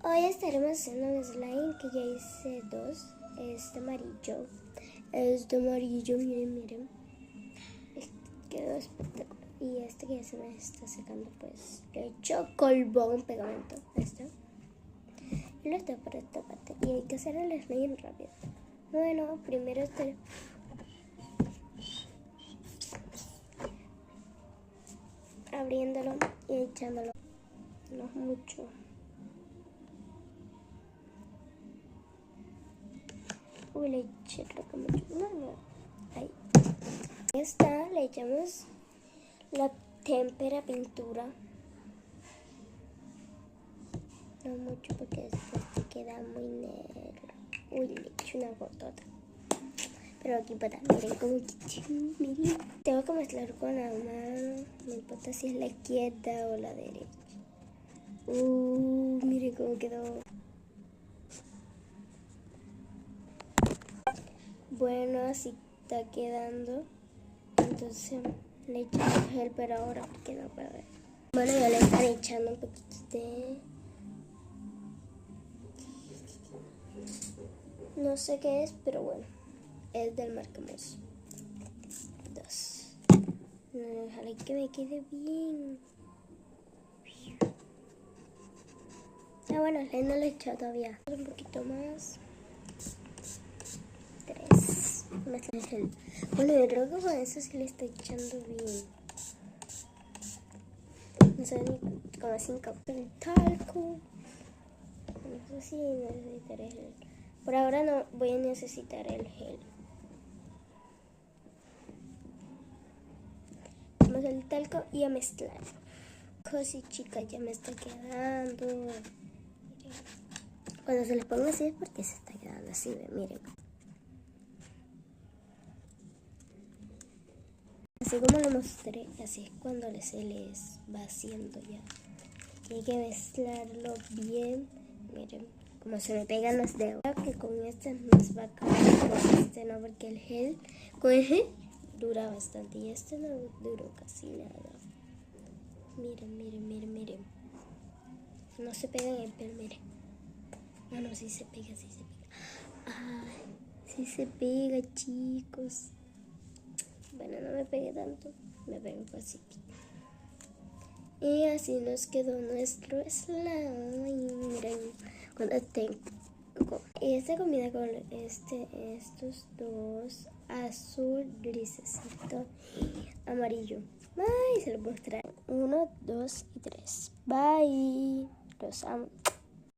Hoy estaremos haciendo un slime que ya hice dos. Este amarillo, miren. Quedó espectacular. Y este que ya se me está secando, pues le he hecho colbón, pegamento. Y lo está por esta parte. Y hay que hacer el slime rápido. Bueno, primero abriéndolo y echándolo. No mucho. Uy, le eché creo que mucho. No. Ahí. Esta le echamos la témpera pintura. No mucho porque después te queda muy negro. Uy, le eché una gotota. Pero aquí para, miren cómo miren. Tengo que mezclar con la mano. No importa si es la izquierda o la derecha. Miren cómo quedó. Bueno, así está quedando. Entonces le echamos gel, pero ahora porque no puedo ver. Bueno, ya le están echando un poquito de... No sé qué es, pero bueno. Es del Marcamos 2. Ojalá que me quede bien. Bueno, el gel no le he echado todavía. Un poquito más. 3. Mezcla el gel. Bueno, yo creo que con eso sí le estoy echando bien. No sé ni como 5. El talco. No sé si necesitaré gel. Por ahora no voy a necesitar el gel. Vamos al talco y a mezclar. Cosí, chicas, ya me está quedando. Miren. Cuando se les ponga así es porque se está quedando así, miren. Así como lo mostré, así es cuando se les va haciendo ya. Hay que mezclarlo bien. Miren, como se me pegan los dedos. Creo que con este nos va a acabar, con este no, porque el gel, con el gel dura bastante y este no duró casi nada. Miren. No se pega en el pelo, miren. No, sí se pega. Ay, sí se pega, chicos. Bueno, no me pegué tanto, me pego casi. Y así nos quedó nuestro slime. Miren, cuando tengo esta comida con estos dos, azul, grisecito y amarillo. Bye, se los mostraré. 1, 2 y 3. Bye. Los amo.